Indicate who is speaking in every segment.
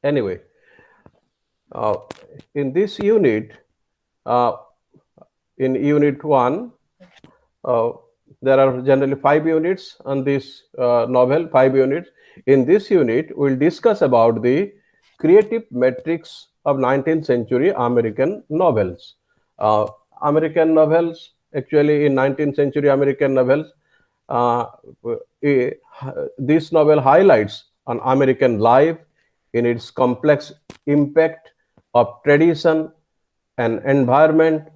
Speaker 1: Anyway, uh, in this unit, uh, in unit 1, uh, there are generally 5 units on this novel, 5 units. In this unit, we'll discuss about the creative metrics of 19th century American novels. Uh, American novels, actually in 19th century American novels, uh, eh, this novel highlights an American life in its complex impact of tradition and environment,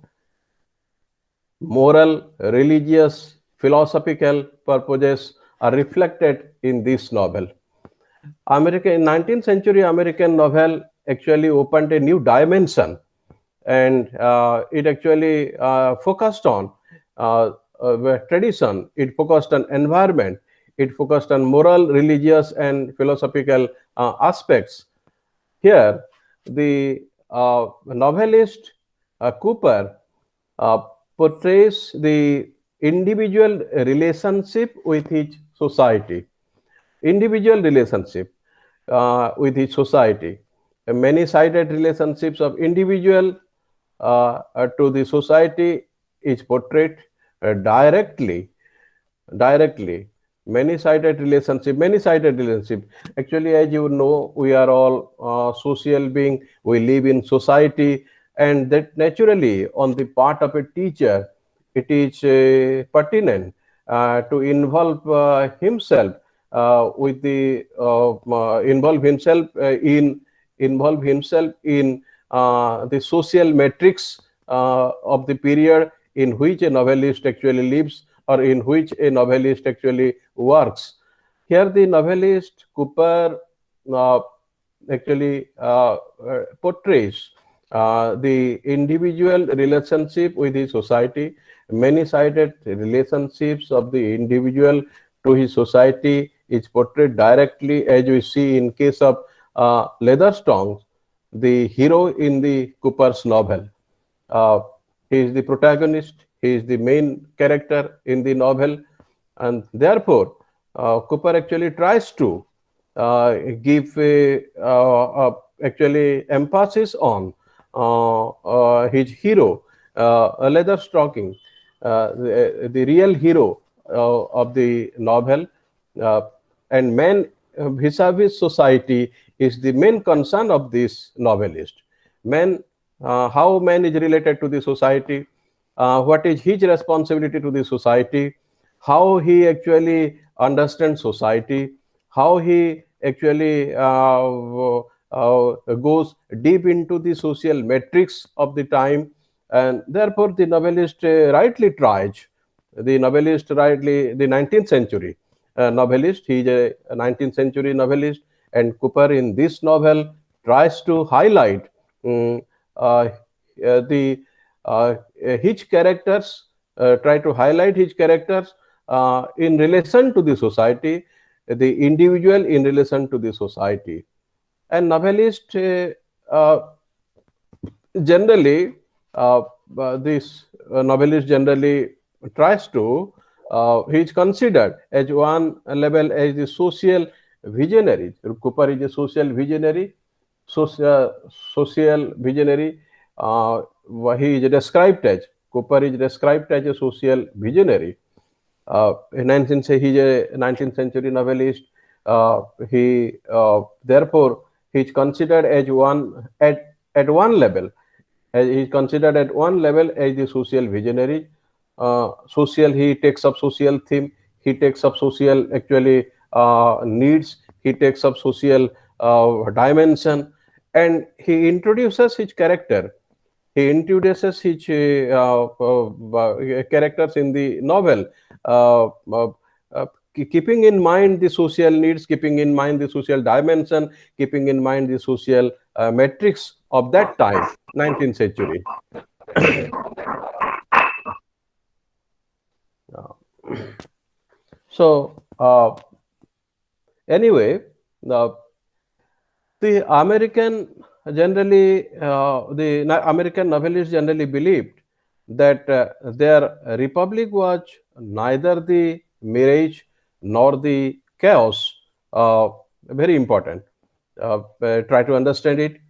Speaker 1: moral, religious, philosophical purposes are reflected in this novel. American in 19th century American novel actually opened a new dimension, and it actually focused on tradition, it focused on environment, it focused on moral, religious, and philosophical aspects. Here, the novelist Cooper uh, portrays the individual relationship with his society, individual relationship with his society. Many sided relationships of individual to the society is portrayed directly, directly. Many sided relationship. Actually, as you know, we are all social being, we live in society, and that naturally on the part of a teacher, it is pertinent to involve himself in the social metrics of the period in which a novelist actually lives, or in which a novelist actually works. Here, the novelist Cooper uh, actually portrays the individual relationship with his society, many-sided relationships of the individual to his society is portrayed directly, as we see in case of Leatherstone, the hero in the Cooper's novel. Uh, he is the protagonist, he is the main character in the novel, and therefore Cooper actually tries to give actually emphasis on his hero, Leather Stocking, the real hero of the novel, uh, and man vis-a-vis society is the main concern of this novelist. Man, how man is related to the society, what is his responsibility to the society, how he actually understands society, how he actually goes deep into the social metrics of the time, and therefore the novelist rightly tries. The 19th century novelist, he is a 19th century novelist, and Cooper in this novel tries to highlight um, uh, the his characters, try to highlight his characters in relation to the society, the individual in relation to the society. And novelist generally, uh, this novelist generally tries to, he is considered as one level as the social visionary. Cooper is a social visionary, social, social visionary. He is described as, Cooper is described as a social visionary. He's a 19th century novelist. He therefore he is considered as at one level. He is considered at one level as the social visionary. Social, he takes up social theme. He takes up social actually needs. He takes up social dimension, and he introduces his character. He introduces his characters in the novel, uh, uh, keeping in mind the social needs, keeping in mind the social dimension, keeping in mind the social metrics of that time, 19th century. So, anyway, uh, the American novelists generally believed that their republic was neither the mirage nor the chaos. Very important. try to understand it.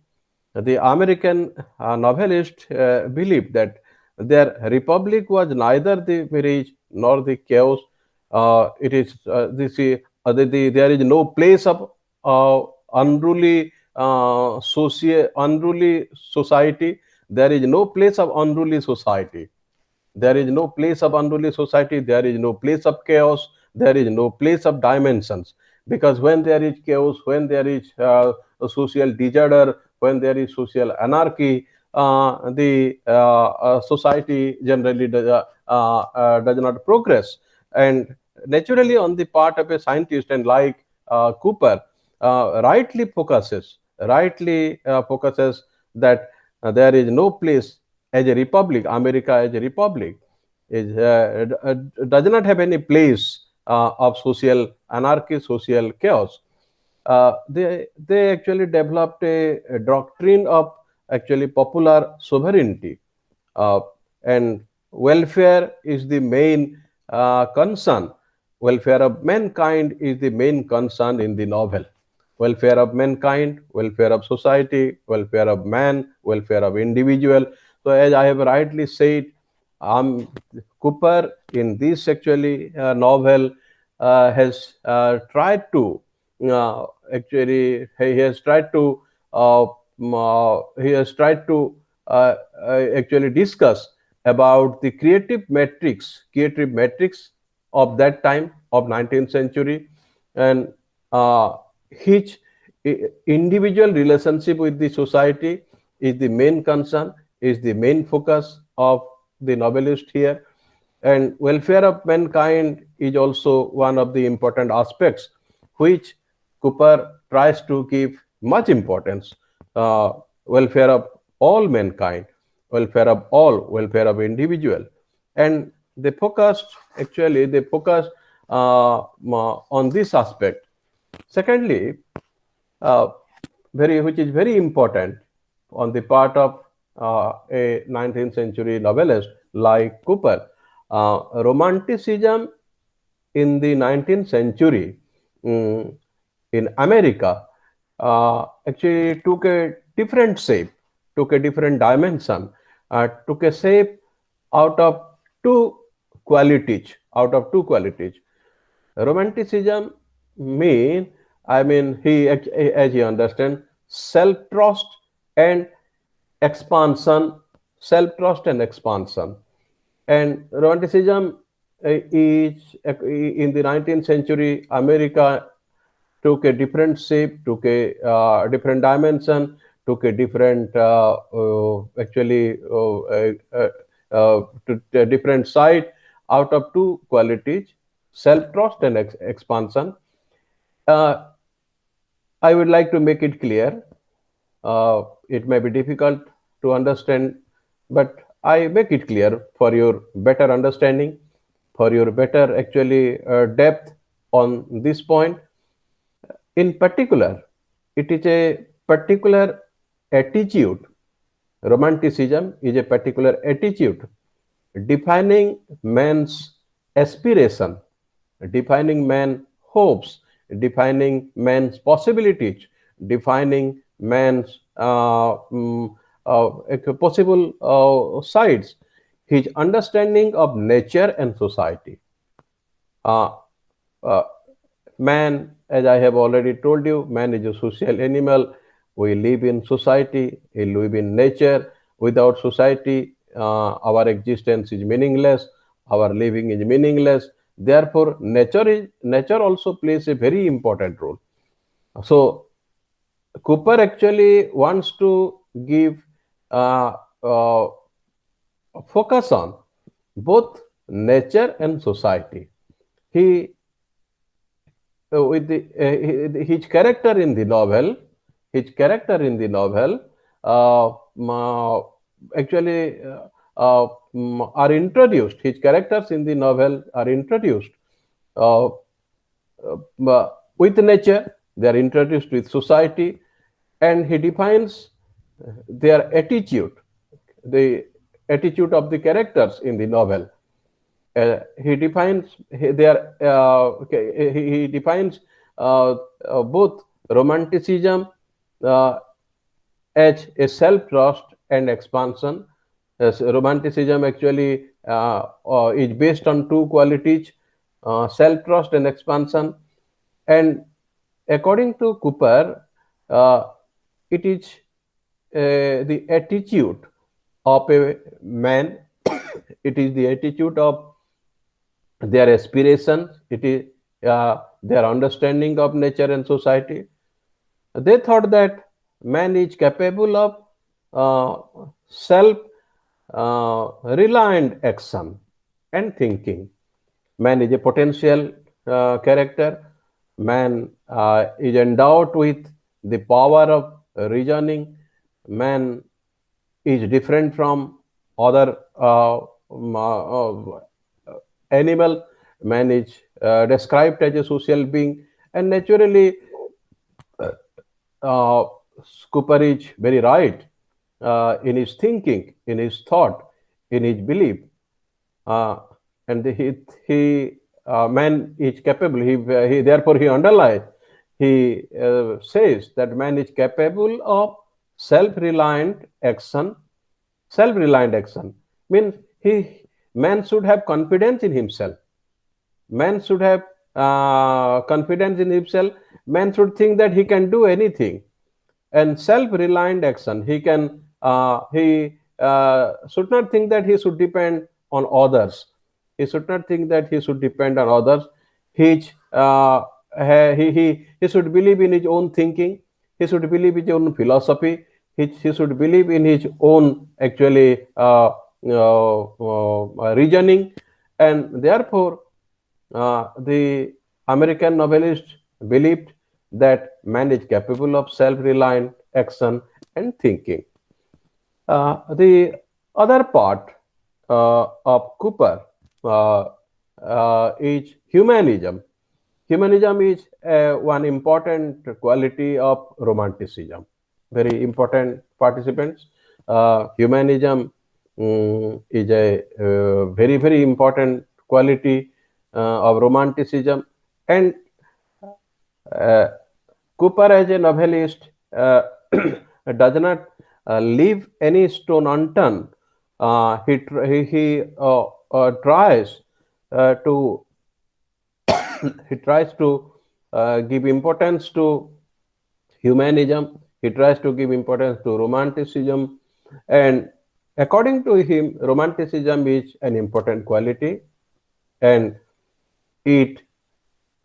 Speaker 1: The American novelist believed that their republic was neither the mirage nor the chaos. It is there is no place of uh, unruly society. There is no place of unruly society. There is no place of unruly society. There is no place of chaos. There is no place of dimensions. Because when there is chaos, when there is a social disorder, when there is social anarchy, the society generally does not progress. And naturally, on the part of a scientist and like Cooper, rightly focuses that there is no place as a republic. America as a republic does not have any place of social anarchy, social chaos. They actually developed a doctrine of actually popular sovereignty, uh, and welfare is the main concern. Welfare of mankind is the main concern in the novel. Welfare of mankind, welfare of society, welfare of man, welfare of individual. So, as I have rightly said, Cooper in this actually novel has tried to he has tried to actually discuss about the creative metrics of that time of 19th century, and each individual relationship with the society is the main concern, is the main focus of the novelist here. And welfare of mankind is also one of the important aspects which Cooper tries to give much importance. Uh, Welfare of all mankind, welfare of individual, and they focus on this aspect. Secondly, uh, which is very important on the part of a 19th century novelist like Cooper. Romanticism in the 19th century, mm, in America, actually took a different shape, took a different dimension, took a shape out of two out of two qualities. Romanticism mean, I mean, as you understand, self-trust and expansion, self-trust and expansion. And Romanticism is in the 19th century America took a different shape, took a different dimension, took a different to a different side out of two qualities, self-trust and expansion. Uh, I would like to make it clear. It may be difficult to understand, but I make it clear for your better understanding, for your better actually depth on this point. In particular, it is a particular attitude. Romanticism is a particular attitude defining man's aspiration, defining man's hopes, defining man's possibilities, defining man's possible sides, his understanding of nature and society. Uh, uh, Man, as I have already told you, man is a social animal. We live in society, we live in nature. Without society, our existence is meaningless, our living is meaningless. Therefore, nature also plays a very important role. So, Cooper actually wants to give uh, uh, focus on both nature and society. He with his character in the novel, his character in the novel actually are introduced. His characters in the novel are introduced uh, with nature. They are introduced with society, and he defines their attitude, the attitude of the characters in the novel. He defines he defines both romanticism uh, as a self-trust and expansion. As romanticism actually is based on two qualities, self-trust and expansion. And according to Cooper, uh, it is the attitude of a man, it is the attitude of their aspirations, it is their understanding of nature and society. They thought that man is capable of self reliant action and thinking. Man is a potential character. Man is endowed with the power of reasoning. Man is different from other animal. Man is described as a social being, and naturally, uh, Cooper is very right in his thinking, in his thought, in his belief. Uh, and he man is capable. He therefore he underlies. He says that man is capable of self-reliant action. Self-reliant action means he man should have confidence in himself. Man should have confidence in himself. Man should think that he can do anything. And self-reliant action, he should not think that he should depend on others. He should not think that he should depend on others. He he should believe in his own thinking. He should believe in his own philosophy. He should believe in his own actually reasoning. And therefore the American novelist believed that man is capable of self-reliant action and thinking. The other part of Cooper is humanism. Humanism is one important quality of romanticism. Very important participants. Humanism is a very, very important quality of romanticism. And uh, Cooper, as a novelist, does not leave any stone unturned. He tries to he tries to give importance to humanism. He tries to give importance to romanticism, and according to him, romanticism is an important quality, and it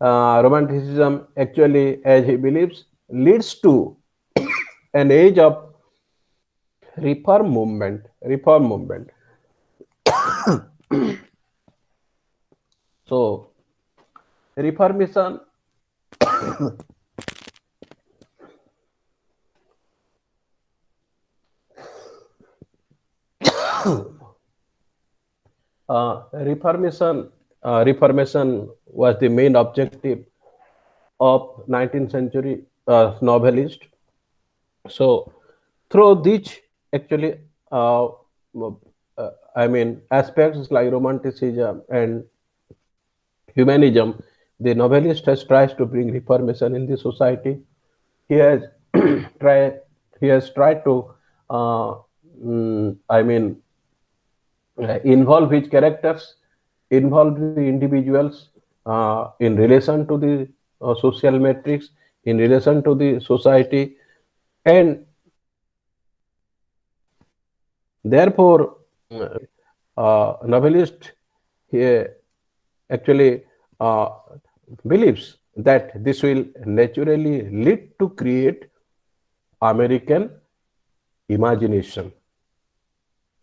Speaker 1: romanticism actually, as he believes, leads to an age of reform movement. So reformation, reformation was the main objective of 19th century novelist. So through these actually, uh, I mean, aspects like romanticism and humanism, the novelist has tries to bring reformation in the society. He has tried. He has tried to, uh, I mean, involve his characters, involve the individuals in relation to the social metrics, in relation to the society, and therefore the novelist he actually uh, believes that this will naturally lead to create American imagination.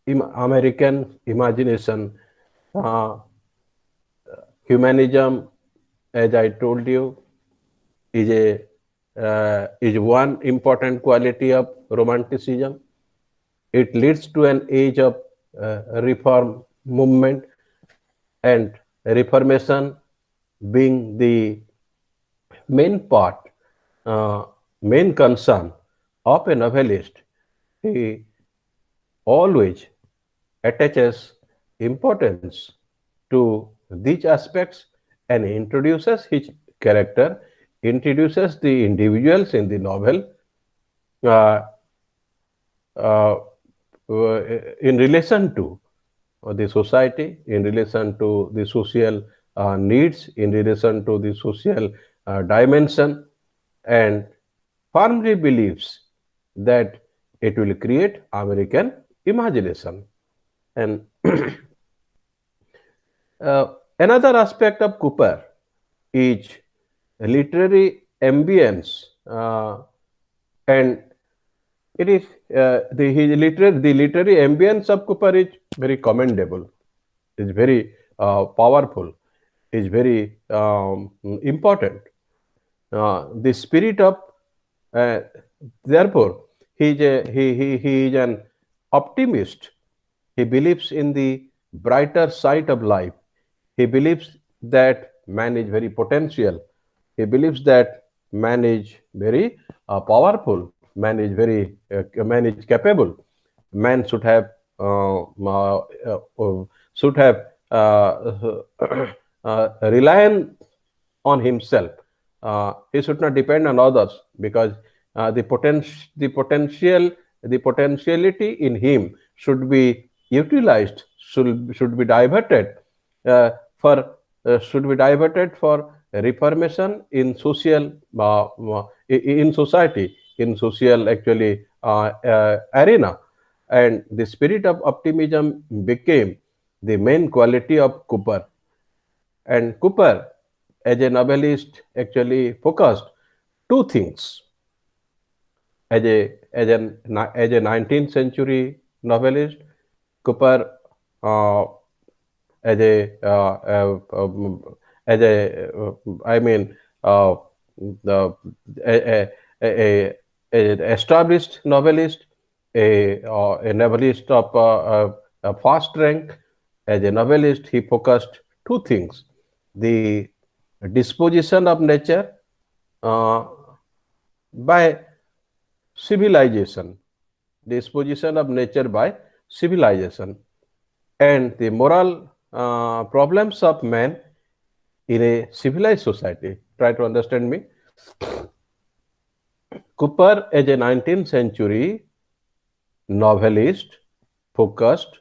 Speaker 1: American imagination, uh, humanism, as I told you, is a is one important quality of romanticism. It leads to an age of reform movement, and reformation being the main part, uh, main concern of a novelist. He always attaches importance to these aspects and introduces his character, introduces the individuals in the novel, uh, uh, in relation to the society, in relation to the social needs, in relation to the social dimension, and firmly believes that it will create American imagination. And another aspect of Cooper is literary ambience, and it is the literary ambience of Cooper is very commendable, is very powerful, is very important. The spirit of uh, therefore he is an optimist. He believes in the brighter side of life. He believes that man is very potential. He believes that man is very powerful. Man is capable. Man should have reliant on himself. He should not depend on others, because the potentiality in him should be utilized, should be diverted uh, for should be diverted for reformation in social in society, in social actually arena. And the spirit of optimism became the main quality of Cooper. And Cooper, as a novelist, actually focused two things. As a 19th century novelist, Cooper, uh, as a as a I mean the a, a, a established novelist, a novelist of a fast rank. As a novelist, he focused two things: the disposition of nature uh, by civilization, disposition of nature by civilization, and the moral problems of man in a civilized society. Try to understand me. Cooper, as a 19th century novelist, focused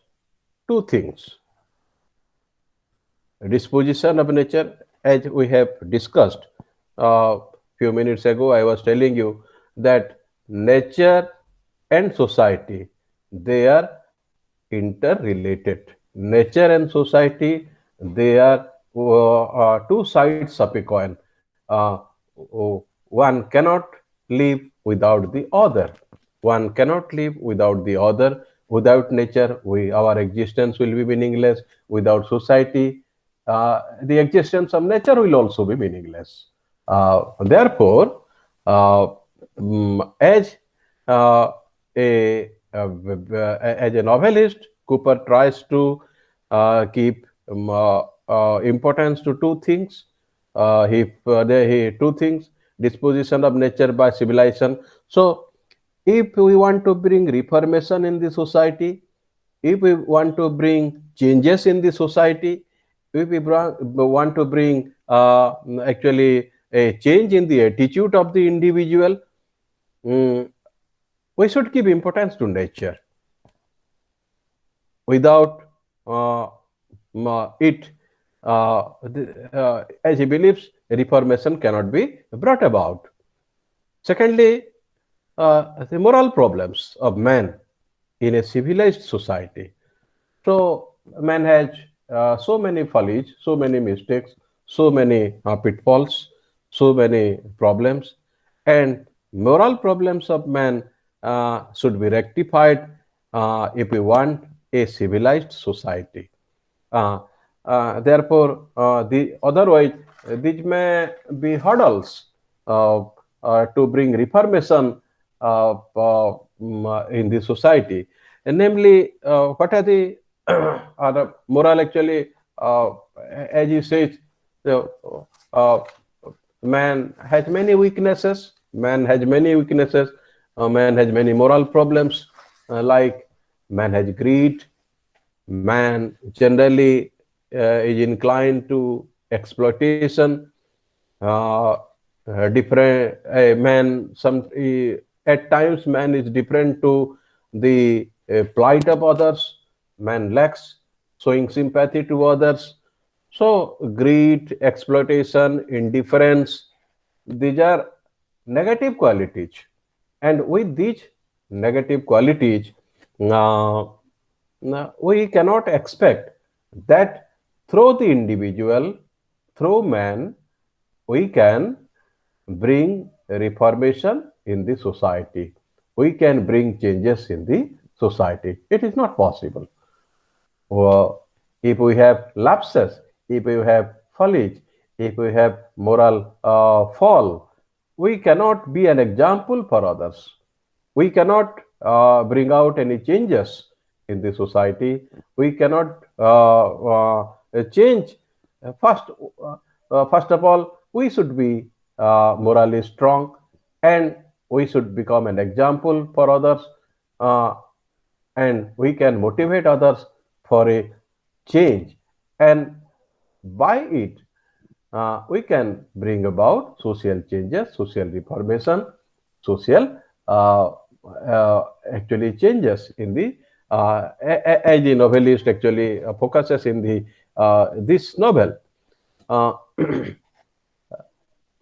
Speaker 1: two things: disposition of nature, as we have discussed few minutes ago. I was telling you that nature and society, they are interrelated. Nature and society, they are two sides of a coin. Uh, One cannot live without the other. One cannot live without the other. Without nature, our existence will be meaningless. Without society, the existence of nature will also be meaningless. Therefore, as uh, as a novelist, Cooper tries to keep importance to two things. Two things: disposition of nature by civilization. So, if we want to bring reformation in the society, if we want to bring changes in the society, if we want to bring actually a change in the attitude of the individual, mm, we should give importance to nature. Without it, as he believes, reformation cannot be brought about. Secondly, the moral problems of man in a civilized society. So, man has so many follies, so many mistakes, so many pitfalls, so many problems, and moral problems of man should be rectified if we want a civilized society. Uh, the otherwise these may be hurdles to bring reformation in the society. And namely, what are the are moral actually, as you said, the man has many weaknesses. Man has many weaknesses. Man has many moral problems, like man has greed. Man generally is inclined to exploitation. Different man, some At times, man is different to the plight of others. Man lacks showing sympathy to others. So, greed, exploitation, indifference, these are negative qualities. And with these negative qualities, uh, we cannot expect that through the individual, through man, we can bring reformation in the society. We can bring changes in the society. It is not possible. If we have lapses, if we have foliage, if we have moral fall, we cannot be an example for others. We cannot bring out any changes in the society. We cannot change. First, first of all, we should be morally strong, and we should become an example for others, uh, and we can motivate others for a change, and by it we can bring about social changes, social reformation, social uh, actually changes in the as the novelist actually focuses in the this novel. Uh,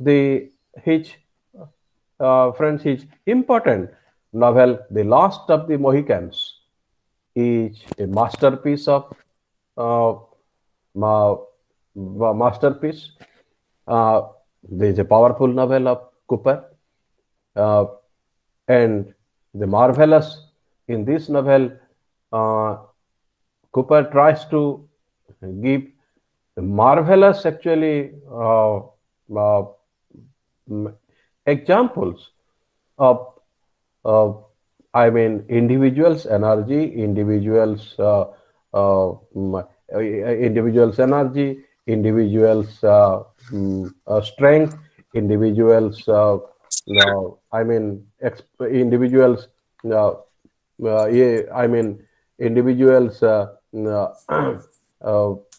Speaker 1: the his friends, his important novel, The Last of the Mohicans, is a masterpiece of uh, ma- masterpiece. Uh, there is a powerful novel of Cooper, uh, and the marvelous in this novel, uh, Cooper tries to give marvelous actually uh, examples of uh, I mean, individuals' energy, individuals' energy, individuals' strength, individuals, I mean, individuals, yeah, I mean, individuals'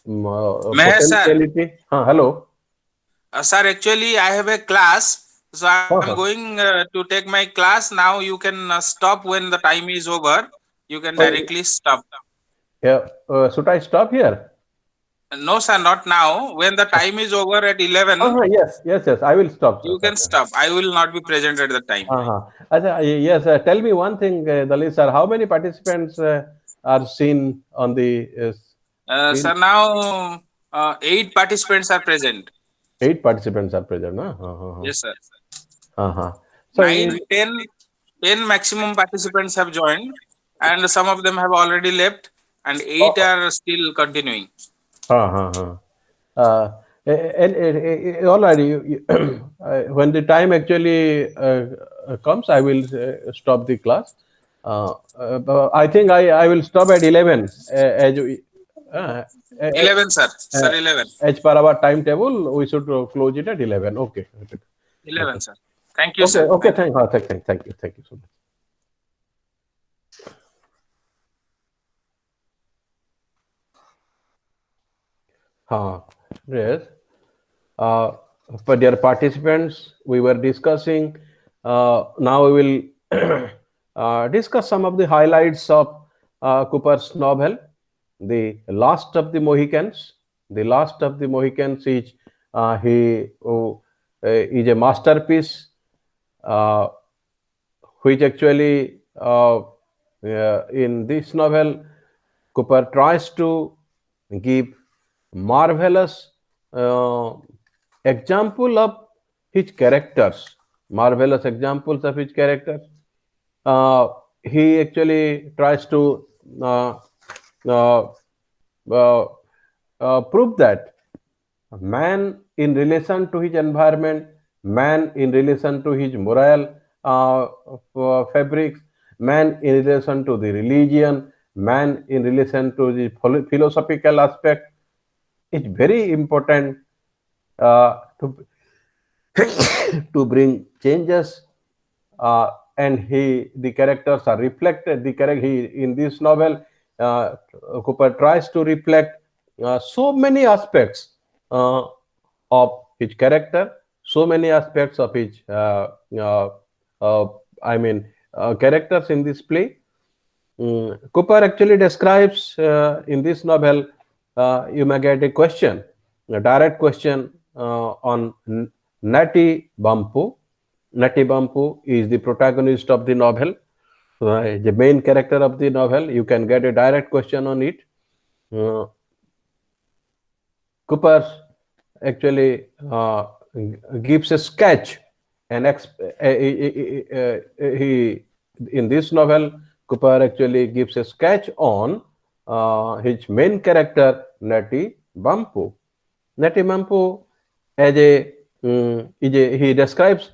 Speaker 2: Meher sir,
Speaker 1: potentiality. Hello.
Speaker 2: sir, actually I have a class, so I'm
Speaker 1: Uh-huh.
Speaker 2: going to take my class now. You can stop when the time is over. You can
Speaker 1: Oh,
Speaker 2: directly stop.
Speaker 1: yeah. Should I stop here?
Speaker 2: No, sir, not now. When the time is over at 11,
Speaker 1: Yes, yes, yes. I will stop,
Speaker 2: you
Speaker 1: sir.
Speaker 2: can stop. I will not be present at the time.
Speaker 1: Yes, tell me one thing, Dalit sir. How many participants are seen on the
Speaker 2: Sir,
Speaker 1: screen?
Speaker 2: now 8 participants are present.
Speaker 1: 8 participants are present. Huh?
Speaker 2: Yes, sir.
Speaker 1: Uh-huh. So,
Speaker 2: 9, 10, 10 maximum participants have joined, and some of them have already left, and 8
Speaker 1: oh,
Speaker 2: are still continuing.
Speaker 1: uh-huh. Uh, and already, when the time actually comes, I will stop the class. But I think I will stop at 11 uh,
Speaker 2: 11, sir.
Speaker 1: uh,
Speaker 2: Sir, 11.
Speaker 1: as per our timetable. We should close it at 11. Okay. Okay.
Speaker 2: 11,
Speaker 1: Okay.
Speaker 2: sir. Thank you,
Speaker 1: Okay.
Speaker 2: sir.
Speaker 1: Okay.
Speaker 2: Thank you.
Speaker 1: Thank you so much. Yes. Uh, for dear participants, we were discussing. Now we will discuss some of the highlights of Cooper's novel, The Last of the Mohicans. The Last of the Mohicans is is a masterpiece, uh, which actually in this novel, Cooper tries to give marvelous uh, example of his characters, marvelous examples of his characters. Uh, he actually tries to uh, uh, uh, prove that man in relation to his environment, man in relation to his moral fabrics, man in relation to the religion, man in relation to the philosophical aspect, is very important to to bring changes, and the characters are reflected. The character he in this novel, uh, Cooper tries to reflect so many aspects uh, of his character, so many aspects of his uh, characters in this play. Cooper actually describes in this novel, you may get a question, a direct question on Natty Bampu. Natty Bampu is the protagonist of the novel, the main character of the novel. You can get a direct question on it. Uh, Cooper actually gives a sketch and he in this novel Cooper actually gives a sketch on his main character Natty Bampu. Natty Bampu as he describes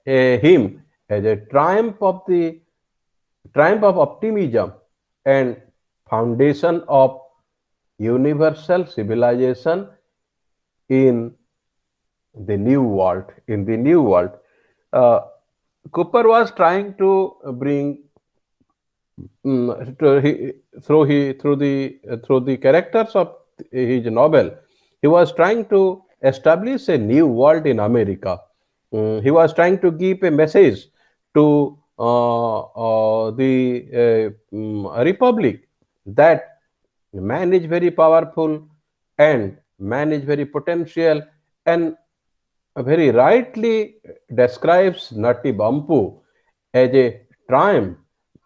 Speaker 1: him as a triumph of optimism and foundation of universal civilization in the new world. In the new world, uh, Cooper was trying to bring through the characters of his novel. He was trying to establish a new world in America. He was trying to give a message to the republic that man is very powerful and man is very potential, and very rightly describes Natti Bampu as a triumph,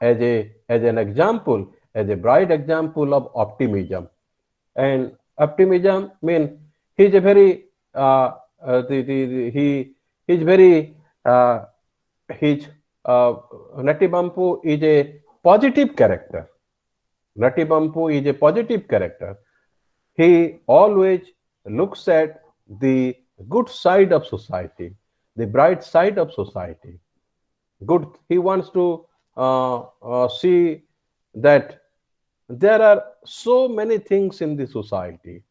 Speaker 1: as an example, as a bright example of optimism. And optimism means he's a very he's very his Natti Bampu is a positive character. Natti Bampu is a positive character. He always looks at the good side of society, the bright side of society. Good. He wants to see that there are so many things in the society,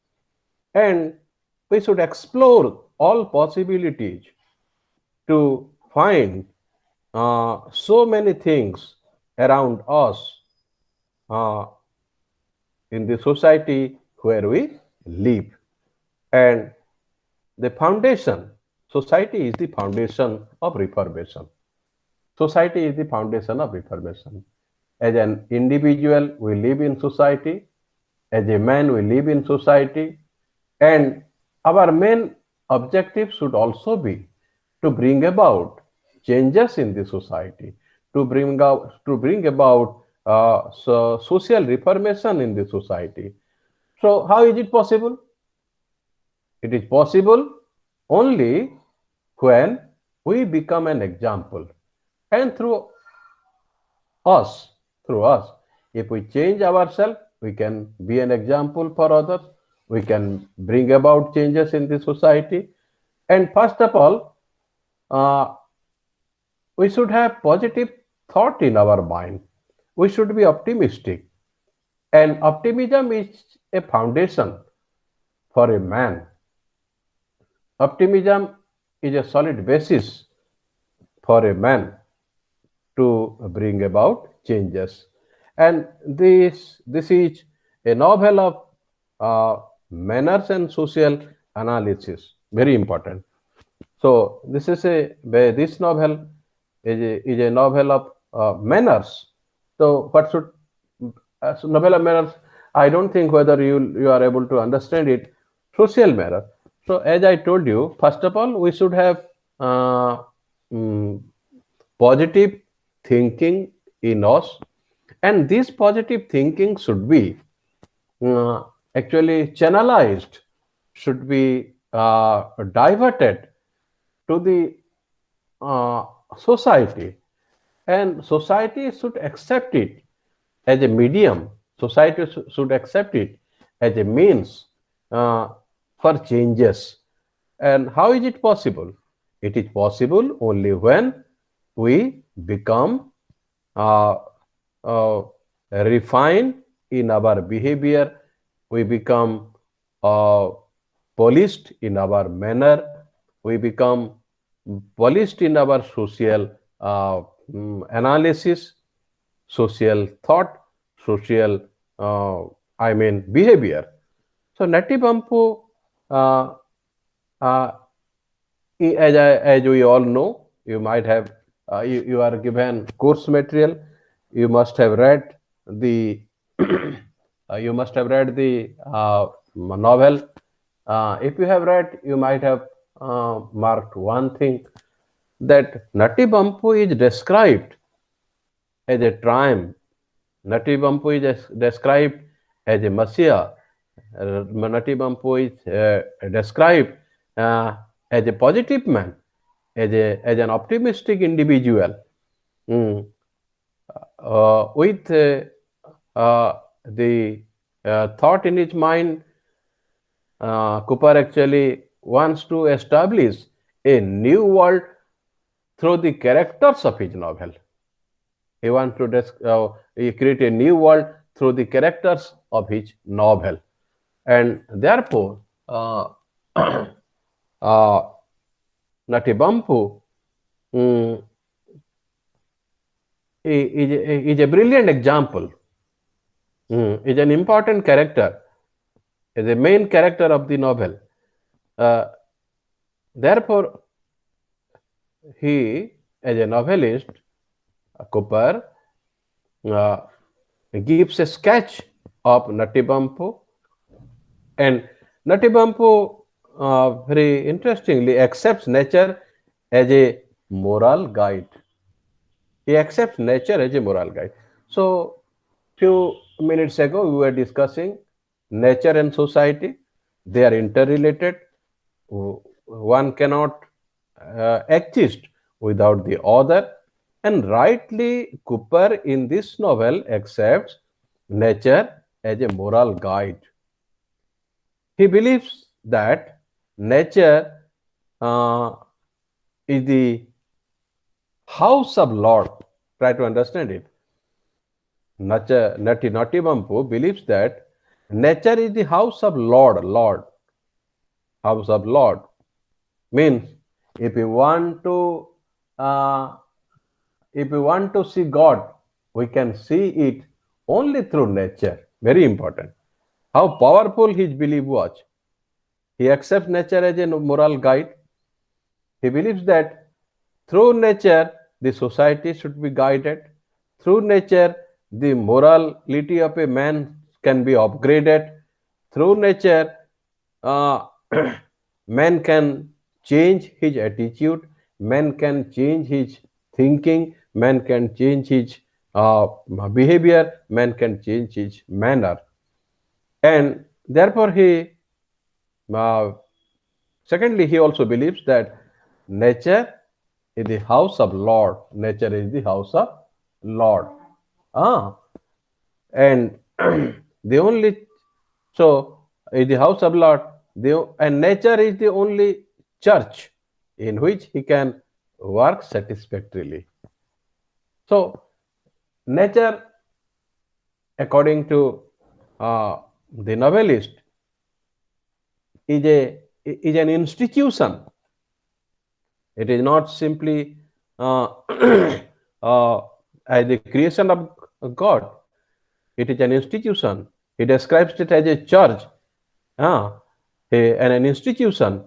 Speaker 1: and we should explore all possibilities to find so many things around us uh, in the society where we live. And the foundation, society is the foundation of reformation. Society is the foundation of reformation. As an individual, we live in society. As a man, we live in society. And our main objective should also be to bring about changes in the society, to bring about social reformation in the society. So, how is it possible? It is possible only when we become an example, and us, through us, if we change ourselves, we can be an example for others. We can bring about changes in the society. And first of all, uh, we should have positive thought in our mind. We should be optimistic. And optimism is a foundation for a man. Optimism is a solid basis for a man to bring about changes. And this is a novel of manners and social analysis, very important. So this novel is a novel of manners. So what should novel of manners? I don't think whether you are able to understand it. Social manner. So as I told you, first of all, we should have uh, mm, positive thinking in us, and this positive thinking should be uh, actually channelized, should be diverted to the uh, society, and society should accept it as a medium. Society should accept it as a means uh, for changes. And how is it possible? It is possible only when we become uh, uh, refined in our behavior, we become uh, polished in our manner, we become polished in our social analysis, social thought, social, behavior. So, Natti Bampu, uh, uh, as we all know, you might have You are given course material. You must have read the you must have read the novel. If you have read, you might have marked one thing, that Natti Bampu is described as a triumph. Natti Bampu is described as a messiah. Natti Bampu is described uh, as a positive man, as an optimistic individual, mm, with the thought in his mind. Cooper actually wants to establish a new world through the characters of his novel. He wants to create a new world through the characters of his novel, and therefore, uh, Natibampu mm, is a brilliant example, is an important character, is the main character of the novel. Uh, Therefore, he, as a novelist, Cooper, uh, gives a sketch of Natibampu, and Natibampu, very interestingly, accepts nature as a moral guide. He accepts nature as a moral guide. So, few minutes ago, we were discussing nature and society. They are interrelated. One cannot exist without the other. And rightly, Cooper in this novel accepts nature as a moral guide. He believes that nature uh, is the house of Lord. Try to understand it. Natibampu believes that nature is the house of Lord, house of Lord. Means if you want to uh, if we want to see God, we can see it only through nature. Very important. How powerful his belief was. He accepts nature as a moral guide. He believes that through nature, the society should be guided. Through nature, the morality of a man can be upgraded. Through nature, uh, man can change his attitude, man can change his thinking, man can change his behavior, man can change his manner. And therefore, uh, secondly, he also believes that nature is the house of Lord. Nature is the house of Lord. Ah, and the only so is the house of Lord. And nature is the only church in which he can work satisfactorily. So nature, according to the novelist, is an institution. It is not simply uh, as the creation of God. It is an institution. He describes it as a church, ah, and an institution.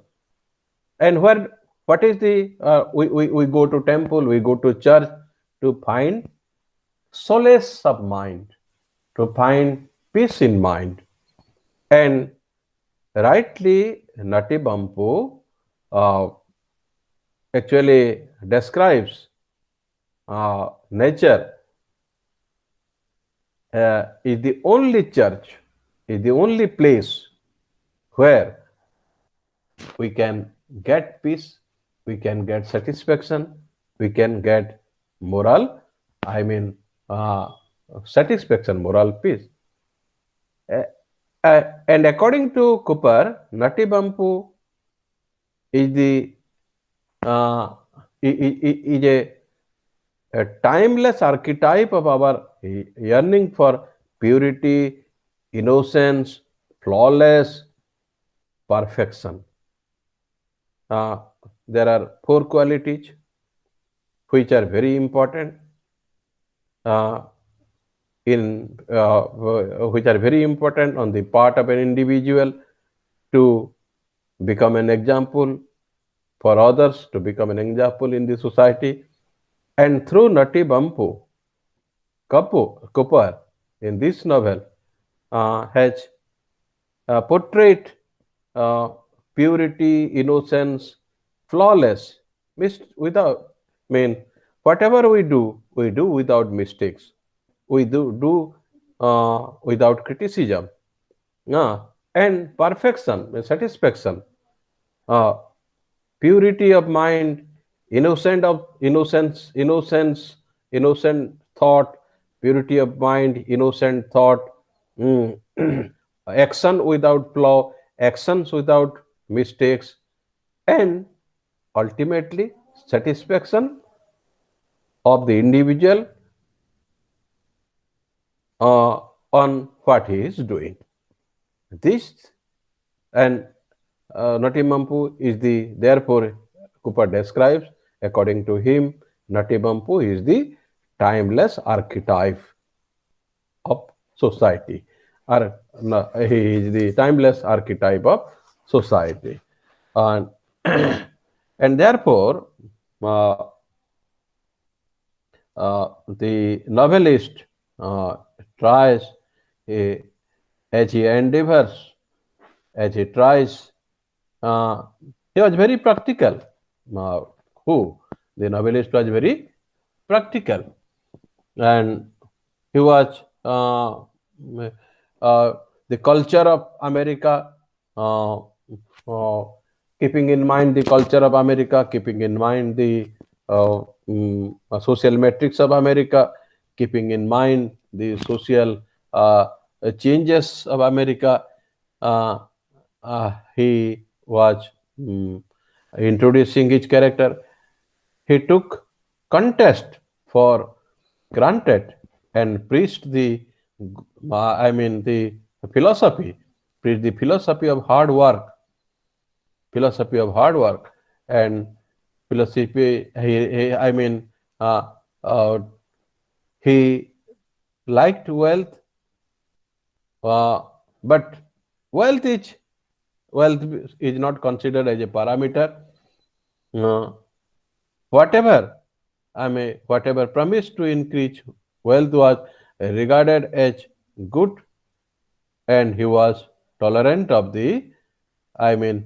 Speaker 1: And what is the we go to temple, we go to church to find solace of mind, to find peace in mind. And rightly, Natibampu uh, actually describes nature is the only church, is the only place where we can get peace, we can get satisfaction, we can get moral, I mean, satisfaction, moral peace. Uh, and according to Cooper, Natibampu is the uh, is a timeless archetype of our yearning for purity, innocence, flawless perfection. Uh, there are four qualities which are very important uh, which are very important on the part of an individual to become an example for others, to become an example in the society. And through Nati Bampu, Cooper in this novel has portrayed uh, purity, innocence, flawless, without, whatever we do without mistakes. We do without criticism. And perfection, satisfaction, uh, purity of mind, innocent thought, purity of mind, innocent thought, mm, action without flaw, actions without mistakes, and ultimately satisfaction of the individual uh, on what he is doing. This and Natimampu is the, therefore, Cooper describes, according to him, Natimampu is the timeless archetype of society, or no, he is the timeless archetype of society. And, and therefore, uh, the novelist tries, uh, as he endeavors, as he tries, uh, he was very practical. Uh, who? The novelist was very practical, and he was uh, the culture of America, uh, uh, keeping in mind the culture of America, keeping in mind the social metrics of America, keeping in mind the social changes of America. Uh, he was introducing his character. He took contest for granted and preached the philosophy, preached the philosophy of hard work, and philosophy. Uh, uh, he liked wealth, uh, but wealth is wealth is not considered as a parameter. Uh, whatever whatever promise to increase wealth was regarded as good, and he was tolerant of the,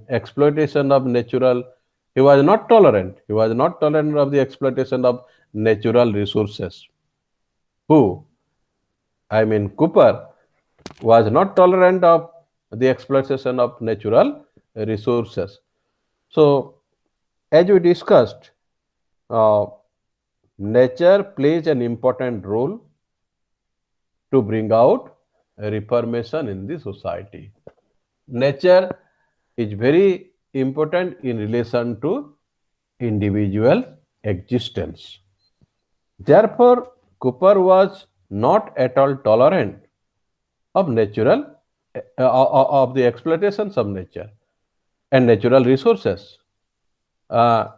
Speaker 1: exploitation of natural. He was not tolerant. He was not tolerant of the exploitation of natural resources. Who? Cooper was not tolerant of the exploitation of natural resources. So, as we discussed, uh, nature plays an important role to bring out a reformation in the society. Nature is very important in relation to individual existence. Therefore, Cooper was not at all tolerant of of the exploitations of nature and natural resources. Uh,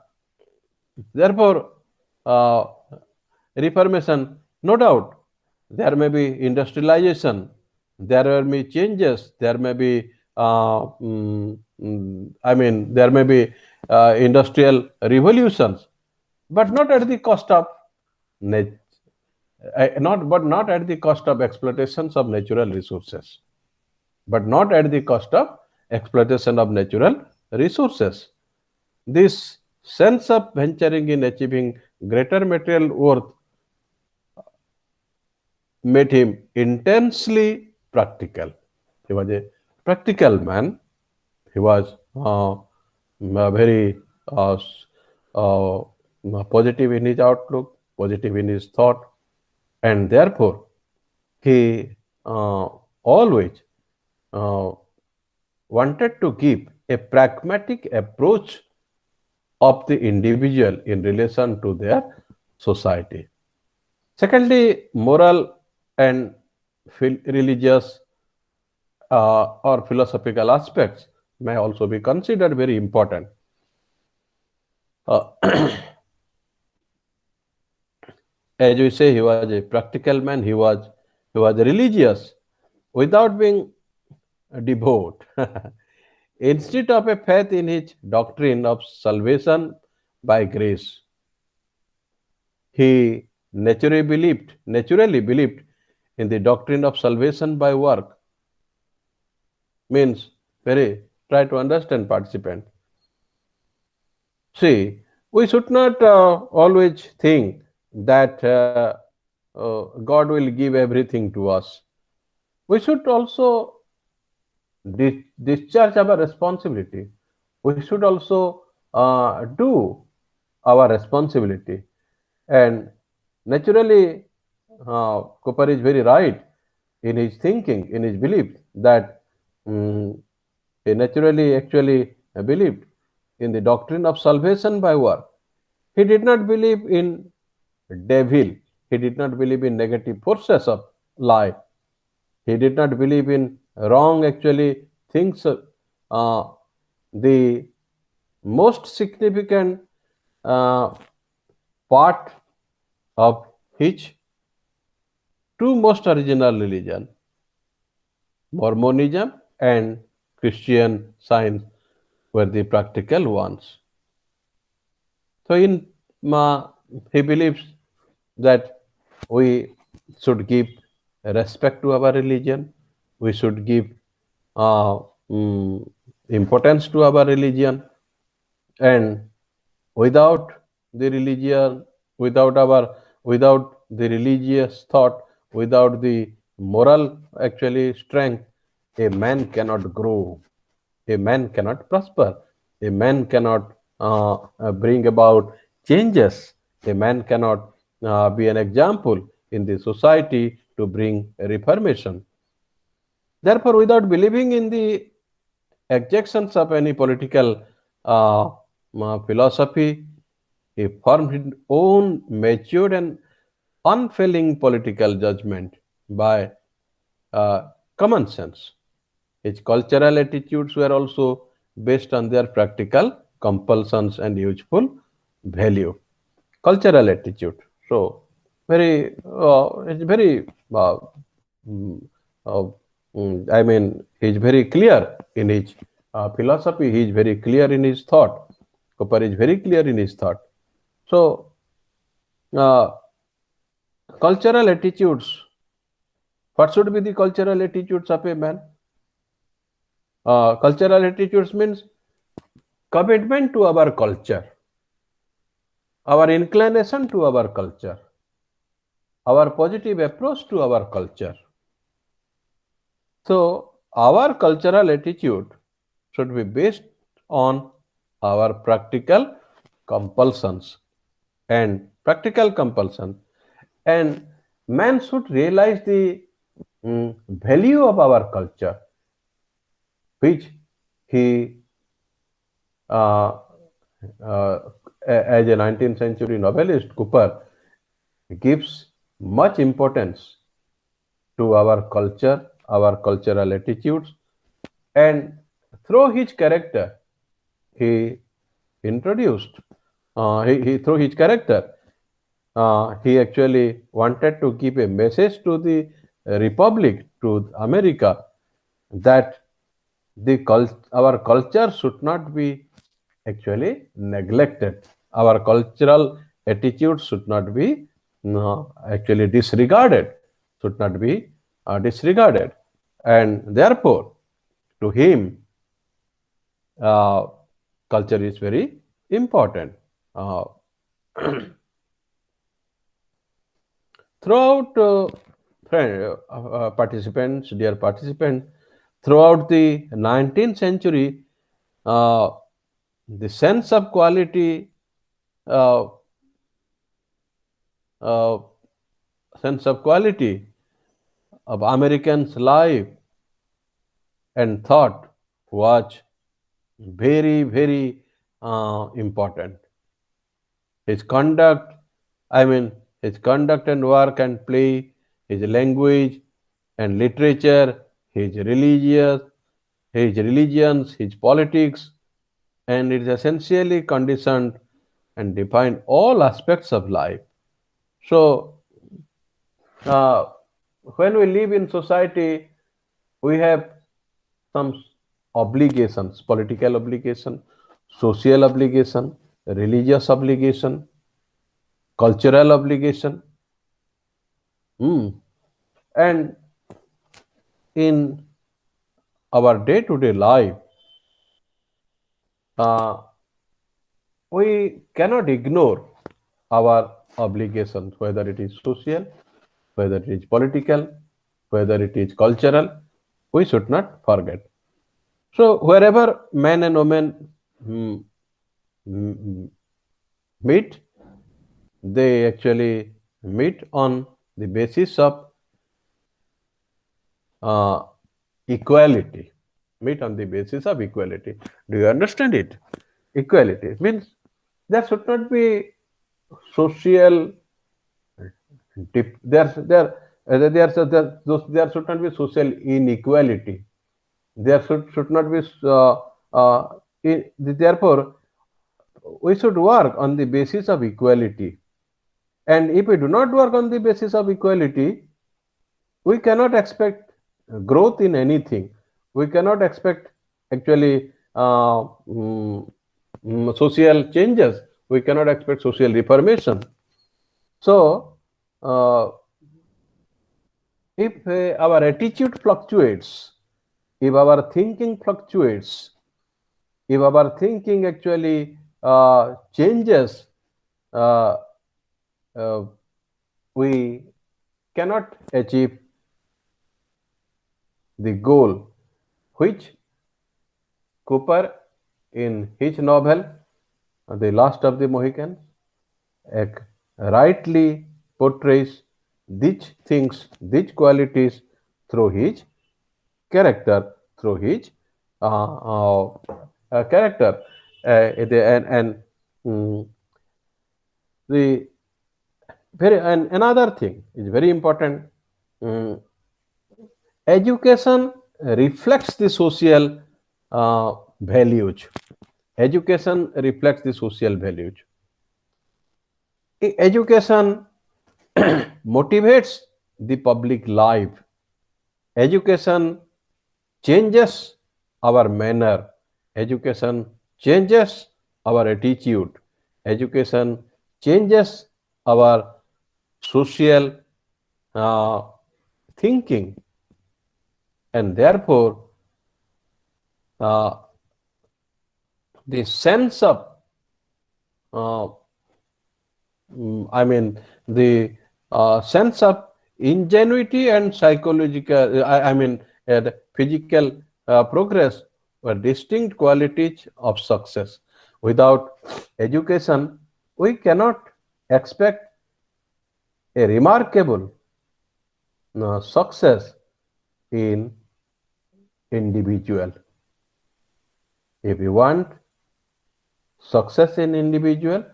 Speaker 1: Therefore, uh, reformation, no doubt, there may be industrialization, there may be changes, there may be, there may be industrial revolutions, but not at the cost of nat- not at the cost of exploitations of natural resources, but not at the cost of exploitation of natural resources. This sense of venturing in achieving greater material worth made him intensely practical. He was a practical man. He was very uh, positive in his outlook, positive in his thought, and therefore he always uh, wanted to give a pragmatic approach of the individual in relation to their society. Secondly, moral and religious or philosophical aspects may also be considered very important. Uh, as we say, he was a practical man. He was religious without being devout. Instead of a faith in his doctrine of salvation by grace, He naturally believed in the doctrine of salvation by work. Means very try to understand participant. See, we should not always think that God will give everything to us. We should also discharge our responsibility. We should also do our responsibility. And naturally, Cooper is very right in his thinking, in his belief that mm, he naturally actually believed in the doctrine of salvation by work. He did not believe in devil. He did not believe in negative forces of life. He did not believe in wrong actually things. The most significant uh, part of his two most original religion, Mormonism and Christian Science, were the practical ones. So in he believes that we should give respect to our religion. We should give uh, mm, importance to our religion, and without the religion, without our, without the religious thought, without the moral actually strength, a man cannot grow, a man cannot prosper, a man cannot bring about changes, a man cannot be an example in the society to bring reformation. Therefore, without believing in the objections of any political uh, philosophy, he formed his own matured and unfailing political judgment by uh, common sense. His cultural attitudes were also based on their practical compulsions and useful value. Cultural attitude. So, it's very, mm, uh, I mean, he's very clear in his philosophy, he is very clear in his thought. Cooper is very clear in his thought. So, uh, cultural attitudes. What should be the cultural attitudes of a man? Cultural attitudes means commitment to our culture, our inclination to our culture, our positive approach to our culture. So, our cultural attitude should be based on our practical compulsion, and man should realize the value of our culture, which he uh, uh, as a 19th century novelist, Cooper gives much importance to our culture, our cultural attitudes, and through his character, he introduced, he through his character, he actually wanted to give a message to the Republic, to America, that our culture should not be actually neglected. Our cultural attitude should not be actually disregarded, should not be disregarded. And therefore, to him, uh, culture is very important. Uh, throughout, participants, dear participants, throughout the 19th century, uh, the uh, uh, sense of quality of Americans' life and thought was very, very important. His conduct, I mean, his conduct and work and play, his language and literature, his religious, his religions, his politics, and it is essentially conditioned and defined all aspects of life. So, uh, when we live in society, we have some obligations, political obligation, social obligation, religious obligation. cultural obligation. And in our day-to-day life, uh, we cannot ignore our obligations, whether it is social, whether it is political, whether it is cultural. We should not forget. So wherever men and women mm, mm, meet, they actually meet on the basis of uh, equality. Meet on the basis of equality. Do you understand it? Equality means there should not be social there should not be social inequality. There should not be therefore we should work on the basis of equality. And if we do not work on the basis of equality, we cannot expect growth in anything. We cannot expect actually social changes. We cannot expect social reformation. So, if our attitude fluctuates, if our thinking fluctuates, if our thinking actually changes, uh, uh, we cannot achieve the goal which Cooper in his novel The Last of the Mohicans rightly portrays these things, these qualities through his character, through his character. And mm, the and another thing is very important. Mm, Education reflects the social values. Education reflects the social values. Education motivates the public life. Education changes our manner. Education changes our attitude. Education changes our social uh, thinking, and therefore uh, the sense of uh, I mean the sense of ingenuity and psychological the physical progress were distinct qualities of success. Without education we cannot expect a remarkable success in individual. If you want success in individual,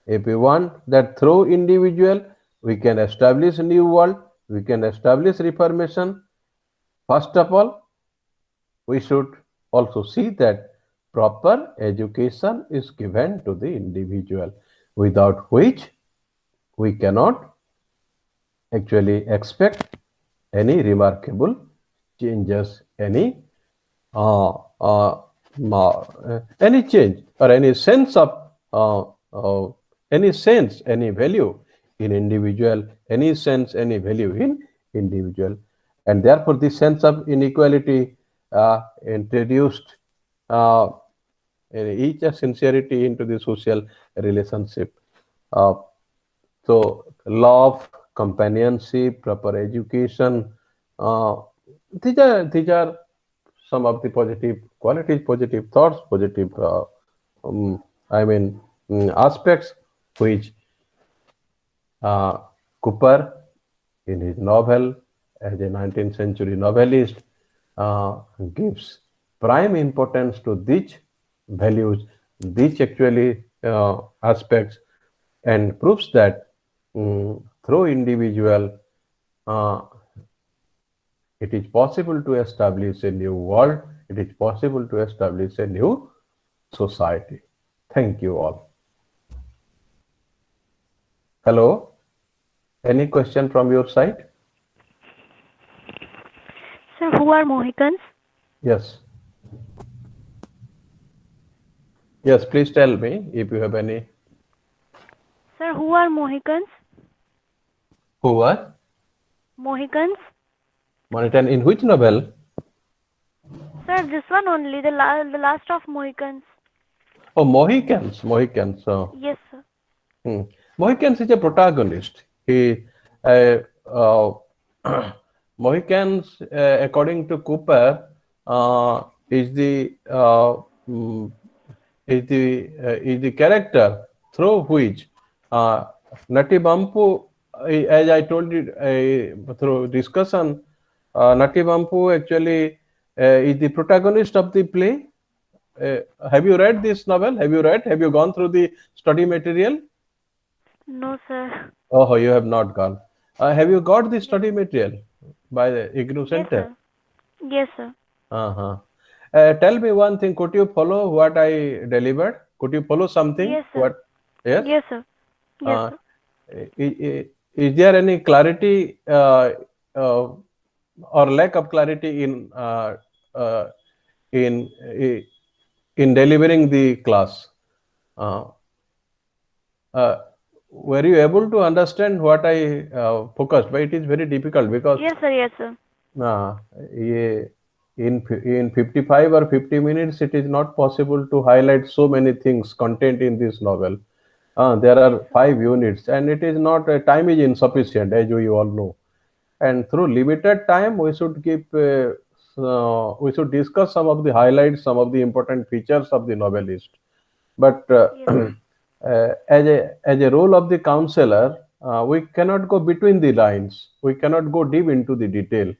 Speaker 1: if we want that through individual we can establish a new world, we can establish reformation, first of all we should also see that proper education is given to the individual, without which we cannot actually expect any remarkable changes, uh, uh, any change or any sense of uh, uh, any sense, any value in individual, any sense, any value in individual. And therefore the sense of inequality introduced uh, each sincerity into the social relationship. Uh, so love, companionship, proper education, uh, these are some of the positive qualities, positive thoughts, positive um, I mean aspects which uh, Cooper in his novel as a 19th century novelist gives prime importance to these values, these actually aspects, and proves that through individual uh, it is possible to establish a new world, it is possible to establish a new society. Thank you all. Hello, any question from your side?
Speaker 3: Sir, who are Mohicans?
Speaker 1: Yes. Yes, please tell me if you have any.
Speaker 3: Sir, who are Mohicans?
Speaker 1: Who was
Speaker 3: Mohicans?
Speaker 1: Mohican in which novel?
Speaker 3: Sir, this one only, the last of Mohicans.
Speaker 1: Oh, Mohicans. Mohicans.
Speaker 3: Yes, sir.
Speaker 1: Hmm. Mohicans is a protagonist. He, uh, uh, Mohicans, according to Cooper, is mm, is the character through which uh, Nati Bampu, as I told you through discussion, Nati Bampu actually is the protagonist of the play. Uh, have you read this novel? Have you read? Have you gone through the study material?
Speaker 3: No, sir.
Speaker 1: Oh, you have not gone. Have you got the
Speaker 3: Yes.
Speaker 1: study material by the IGNU
Speaker 3: Yes,
Speaker 1: Center?
Speaker 3: sir. Yes, sir.
Speaker 1: Uh-huh. Tell me one thing. Could you follow what I delivered? Could you follow something?
Speaker 3: Yes, sir.
Speaker 1: What? Yes.
Speaker 3: Yes, sir. Yes,
Speaker 1: Uh,
Speaker 3: sir.
Speaker 1: is there any clarity uh, or lack of clarity uh, in in delivering the class? Uh, uh, were you able to understand what I focused? But it is very difficult because
Speaker 3: Yes, sir. Yes, sir.
Speaker 1: uh, ye- in 55 or 50 minutes, it is not possible to highlight so many things contained in this novel. There
Speaker 3: Yes,
Speaker 1: are
Speaker 3: sir.
Speaker 1: 5 units, and it is not time is insufficient, as you all know. And through limited time, we should discuss some of the highlights, some of the important features of the novelist. But
Speaker 3: Yes, sir.
Speaker 1: as a role of the counselor, we cannot go between the lines. We cannot go deep into the detail.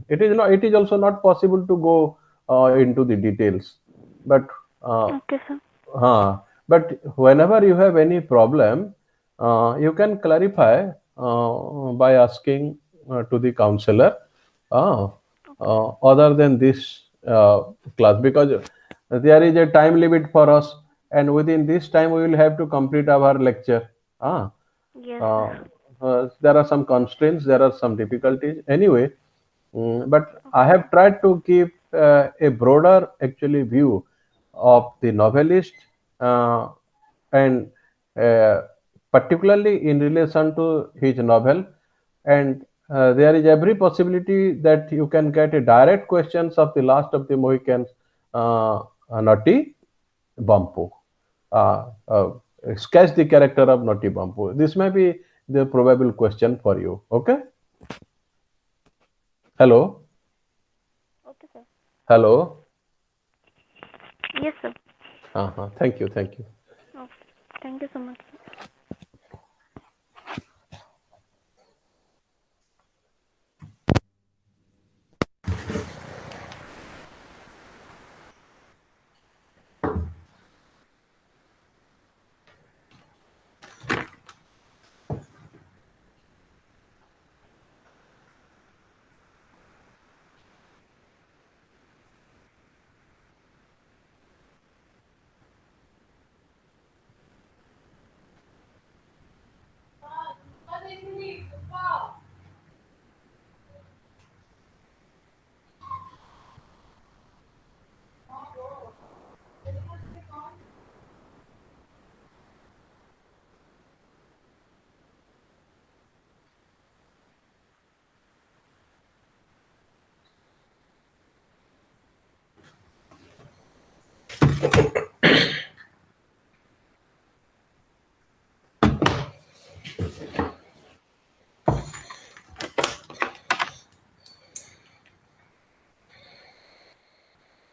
Speaker 1: It is not. It is also not possible to go into the details. But uh,
Speaker 3: Okay, sir.
Speaker 1: but whenever you have any problem, you can clarify by asking to the counselor. Uh,
Speaker 3: Okay, sir.
Speaker 1: Other than this class, because there is a time limit for us, and within this time we will have to complete our lecture. Ah,
Speaker 3: Yes,
Speaker 1: uh,
Speaker 3: sir.
Speaker 1: there are some constraints, there are some difficulties. Anyway, but I
Speaker 3: Okay,
Speaker 1: have
Speaker 3: sir.
Speaker 1: tried to give a broader actually view of the novelist, uh, and uh, particularly in relation to his novel. And there is every possibility that you can get a direct questions of the last of the Mohicans, Nati Bampu. Uh, uh, Sketch the character of Nati Bampu. This may be the probable question for you. Okay. Hello.
Speaker 3: Okay, sir.
Speaker 1: Hello.
Speaker 3: Yes, sir.
Speaker 1: Uh-huh. Thank you. Thank you.
Speaker 3: Okay. Thank you so much.